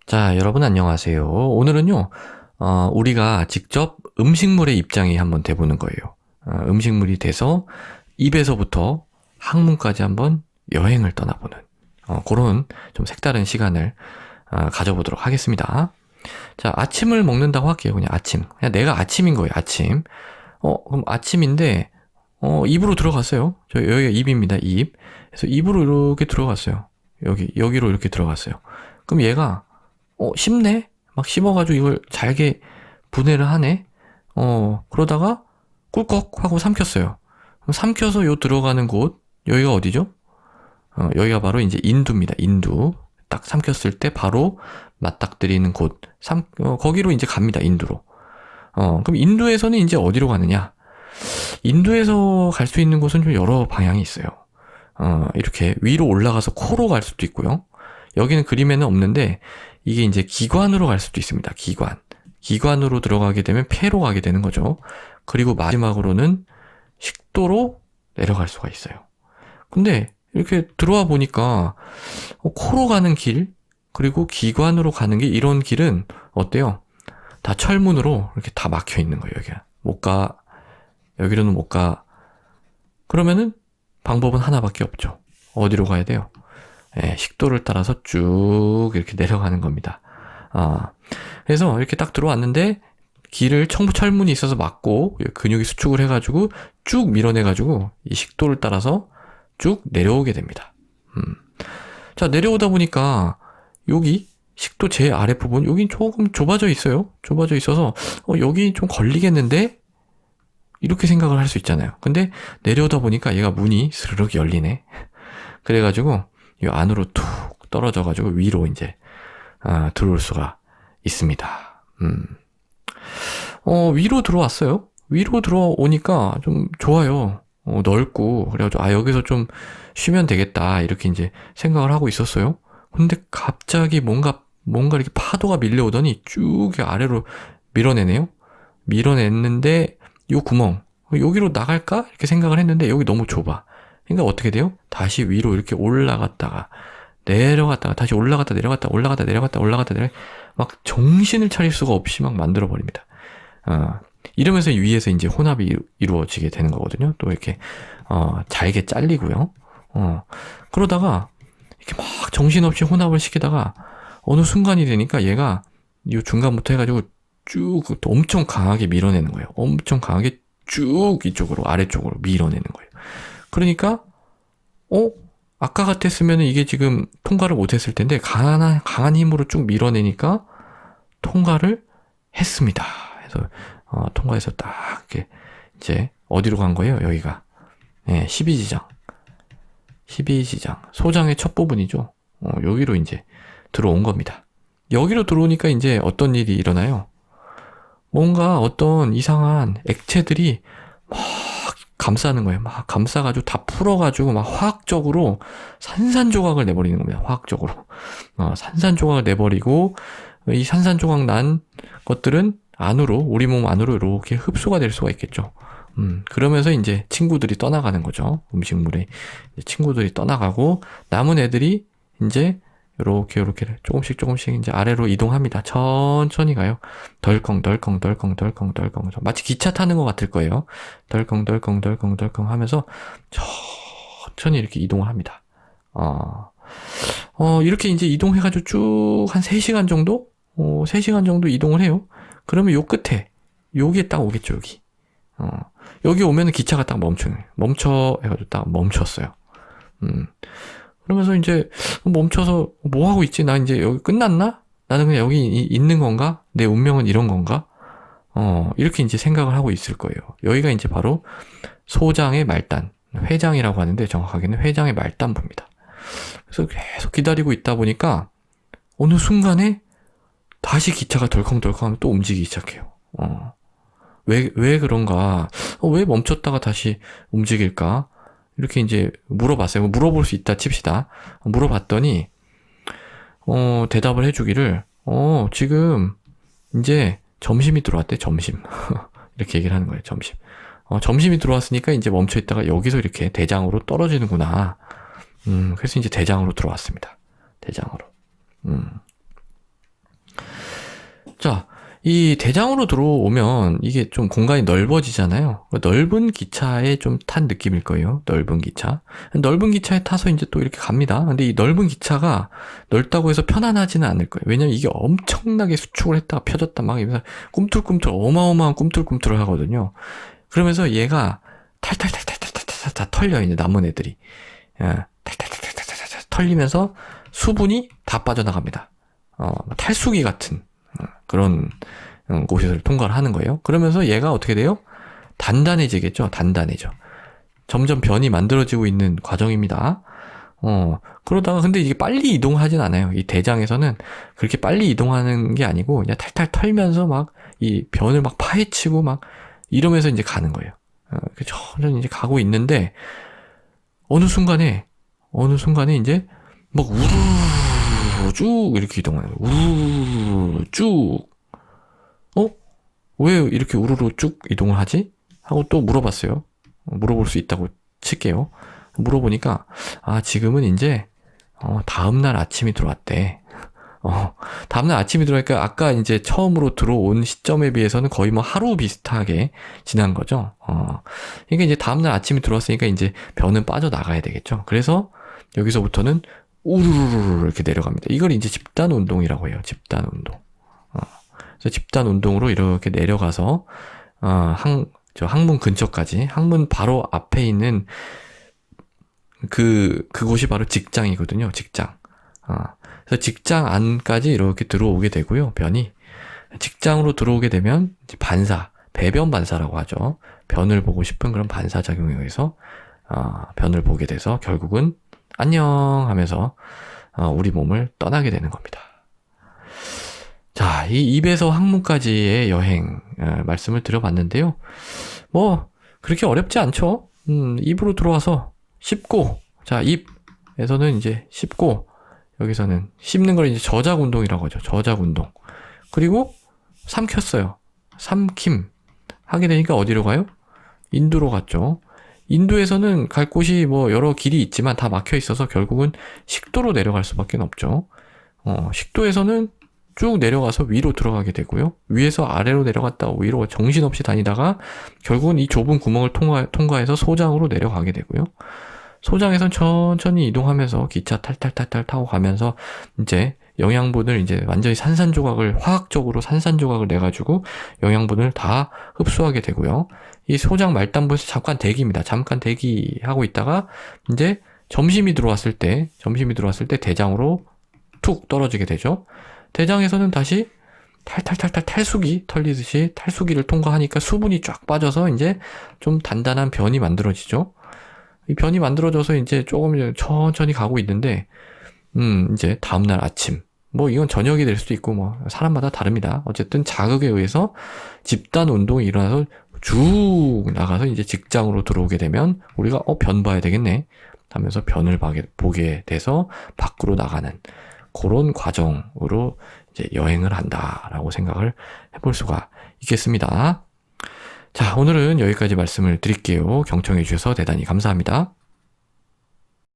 자, 여러분 안녕하세요. 오늘은요, 우리가 직접 음식물의 입장이 한번 돼보는 거예요. 음식물이 돼서 입에서부터 항문까지 한번 여행을 떠나보는 그런 좀 색다른 시간을 가져보도록 하겠습니다. 자, 아침을 먹는다고 할게요. 그냥 아침. 그냥 내가 아침인 거예요, 아침. 그럼 아침인데, 입으로 들어갔어요. 여기가 입입니다, 입. 그래서 입으로 이렇게 들어갔어요. 여기로 이렇게 들어갔어요. 그럼 얘가 씹네? 막 씹어가지고 이걸 잘게 분해를 하네? 그러다가 꿀꺽 하고 삼켰어요. 그럼 삼켜서 요 들어가는 곳, 여기가 어디죠? 여기가 바로 이제 인두입니다. 인두. 딱 삼켰을 때 바로 맞닥뜨리는 곳. 거기로 이제 갑니다. 인두로. 그럼 인두에서는 이제 어디로 가느냐? 인두에서 갈 수 있는 곳은 좀 여러 방향이 있어요. 이렇게 위로 올라가서 코로 갈 수도 있고요. 여기는 그림에는 없는데 이게 이제 기관으로 갈 수도 있습니다. 기관으로 들어가게 되면 폐로 가게 되는 거죠. 그리고 마지막으로는 식도로 내려갈 수가 있어요. 근데 이렇게 들어와 보니까 코로 가는 길 그리고 기관으로 가는 게 이런 길은 어때요? 다 철문으로 이렇게 다 막혀 있는 거예요. 여기가 못 가. 여기로는 못 가. 그러면은 방법은 하나밖에 없죠. 어디로 가야 돼요? 식도를 따라서 쭉 이렇게 내려가는 겁니다. 그래서 이렇게 딱 들어왔는데 길을 철문이 있어서 막고 근육이 수축을 해가지고 쭉 밀어내가지고 이 식도를 따라서 쭉 내려오게 됩니다. 자, 내려오다 보니까 여기 식도 제 아랫부분 여기 조금 좁아져 있어요. 좁아져 있어서 여기 좀 걸리겠는데 이렇게 생각을 할 수 있잖아요. 근데 내려오다 보니까 얘가 문이 스르륵 열리네. 그래가지고 이 안으로 툭 떨어져가지고 위로 이제 들어올 수가 있습니다. 위로 들어왔어요. 위로 들어오니까 좀 좋아요. 넓고 그래가지고 여기서 좀 쉬면 되겠다 이렇게 이제 생각을 하고 있었어요. 근데 갑자기 뭔가 이렇게 파도가 밀려오더니 쭉 아래로 밀어내네요. 밀어냈는데 요 구멍 여기로 나갈까 이렇게 생각을 했는데 여기 너무 좁아. 그러니까 어떻게 돼요? 다시 위로 이렇게 올라갔다가 내려갔다가 다시 올라갔다 내려갔다 올라갔다 내려갔다 올라갔다 내려 막 정신을 차릴 수가 없이 막 만들어 버립니다. 이러면서 위에서 이제 혼합이 이루어지게 되는 거거든요. 또 이렇게 잘게 잘리고요. 그러다가 이렇게 막 정신없이 혼합을 시키다가 어느 순간이 되니까 얘가 이 중간부터 해가지고 쭉 엄청 강하게 밀어내는 거예요. 엄청 강하게 쭉 이쪽으로 아래쪽으로 밀어내는 거예요. 그러니까 아까 같았으면 이게 지금 통과를 못했을 텐데 강한 힘으로 쭉 밀어내니까 통과를 했습니다. 그래서 통과해서 딱 이렇게 이제 어디로 간 거예요? 여기가 12지장 소장의 첫 부분이죠. 여기로 이제 들어온 겁니다. 여기로 들어오니까 이제 어떤 일이 일어나요? 뭔가 어떤 이상한 액체들이 막 감싸는 거예요. 막 감싸가지고 다 풀어가지고 막 화학적으로 산산조각을 내버리는 겁니다. 화학적으로. 산산조각을 내버리고 이 산산조각 난 것들은 우리 몸 안으로 이렇게 흡수가 될 수가 있겠죠. 그러면서 이제 친구들이 떠나가는 거죠. 음식물에 친구들이 떠나가고 남은 애들이 이제 요렇게 조금씩 이제 아래로 이동합니다. 천천히 가요. 덜컹 마치 기차 타는 것 같을 거예요. 덜컹 하면서 천천히 이렇게 이동을 합니다. 이렇게 이제 이동해가지고 쭉 한 3시간 정도? 3시간 정도 이동을 해요. 그러면 요 끝에 여기에 딱 오겠죠, 여기. 여기 오면은 기차가 딱 해가지고 딱 멈췄어요. 그러면서 이제 멈춰서 뭐 하고 있지? 나 이제 여기 끝났나? 나는 그냥 여기 있는 건가? 내 운명은 이런 건가? 이렇게 이제 생각을 하고 있을 거예요. 여기가 이제 바로 소장의 말단, 회장이라고 하는데 정확하게는 회장의 말단부입니다. 그래서 계속 기다리고 있다 보니까 어느 순간에 다시 기차가 덜컹덜컹하면 또 움직이기 시작해요. 왜 그런가? 왜 멈췄다가 다시 움직일까? 이렇게 이제 물어봤어요. 물어볼 수 있다 칩시다. 물어봤더니 대답을 해주기를 지금 이제 점심이 들어왔대. 점심. 이렇게 얘기를 하는 거예요. 점심. 점심이 들어왔으니까 이제 멈춰있다가 여기서 이렇게 대장으로 자, 이 대장으로 들어오면 이게 좀 공간이 넓어지잖아요. 넓은 기차에 좀 탄 느낌일 거예요. 넓은 기차. 넓은 기차에 타서 이제 또 이렇게 갑니다. 근데 이 넓은 기차가 넓다고 해서 편안하지는 않을 거예요. 왜냐면 이게 엄청나게 수축을 했다가 펴졌다 막 이러면서 꿈틀꿈틀 어마어마한 꿈틀꿈틀을 하거든요. 그러면서 얘가 탈탈탈탈탈탈탈 털려 이제 남은 애들이. 탈탈탈탈탈탈 털리면서 수분이 다 빠져나갑니다. 탈수기 같은 그런 곳을 통과를 하는 거예요. 그러면서 얘가 어떻게 돼요? 단단해지겠죠. 단단해져. 점점 변이 만들어지고 있는 과정입니다. 그러다가 근데 이게 빨리 이동하진 않아요. 이 대장에서는 그렇게 빨리 이동하는 게 아니고 그냥 탈탈 털면서 막 이 변을 막 파헤치고 막 이러면서 이제 가는 거예요. 천천히 이제 가고 있는데 어느 순간에 이제 막 우르르 쭉 이렇게 이동해요. 우르르 쭉. 왜 이렇게 우르르 쭉 이동을 하지? 하고 또 물어봤어요. 물어볼 수 있다고 칠게요. 물어보니까 지금은 이제 다음날 아침이 들어왔대. 다음날 아침이 들어오니까 아까 이제 처음으로 들어온 시점에 비해서는 거의 뭐 하루 비슷하게 지난 거죠. 그러니까 이제 다음날 아침이 들어왔으니까 이제 변은 빠져나가야 되겠죠. 그래서 여기서부터는 우르르르 이렇게 내려갑니다. 이걸 이제 집단 운동이라고 해요. 집단 운동. 그래서 집단 운동으로 이렇게 내려가서 항문 근처까지, 항문 바로 앞에 있는 그곳이 바로 직장이거든요. 직장. 그래서 직장 안까지 이렇게 들어오게 되고요. 변이. 직장으로 들어오게 되면 이제 배변 반사라고 하죠. 변을 보고 싶은 그런 반사작용에 의해서 변을 보게 돼서 결국은 안녕 하면서 우리 몸을 떠나게 되는 겁니다. 자, 이 입에서 항문까지의 여행 말씀을 드려봤는데요. 뭐 그렇게 어렵지 않죠. 입으로 들어와서 씹고, 자, 입에서는 이제 씹고, 여기서는 씹는 걸 이제 저작 운동이라고 하죠. 저작 운동. 그리고 삼켰어요. 삼킴 하게 되니까 어디로 가요? 인두로 갔죠. 인두에서는 갈 곳이 뭐 여러 길이 있지만 다 막혀 있어서 결국은 식도로 내려갈 수밖에 없죠. 식도에서는 쭉 내려가서 위로 들어가게 되고요. 위에서 아래로 내려갔다가 위로 정신없이 다니다가 결국은 이 좁은 구멍을 통과해서 소장으로 내려가게 되고요. 소장에선 천천히 이동하면서 기차 탈탈탈탈 타고 가면서 이제 영양분을 이제 완전히 화학적으로 산산조각을 내가지고 영양분을 다 흡수하게 되고요. 이 소장 말단부에서 잠깐 대기입니다. 잠깐 대기하고 있다가 이제 점심이 들어왔을 때 대장으로 툭 떨어지게 되죠. 대장에서는 다시 탈탈탈탈 탈수기 털리듯이 탈수기를 통과하니까 수분이 쫙 빠져서 이제 좀 단단한 변이 만들어지죠. 이 변이 만들어져서 이제 조금 천천히 가고 있는데, 이제 다음날 아침. 뭐 이건 저녁이 될 수도 있고 뭐 사람마다 다릅니다. 어쨌든 자극에 의해서 집단 운동이 일어나서 쭉 나가서 이제 직장으로 들어오게 되면 우리가 변 봐야 되겠네 하면서 변을 보게 돼서 밖으로 나가는 그런 과정으로 이제 여행을 한다라고 생각을 해볼 수가 있겠습니다. 자, 오늘은 여기까지 말씀을 드릴게요. 경청해 주셔서 대단히 감사합니다.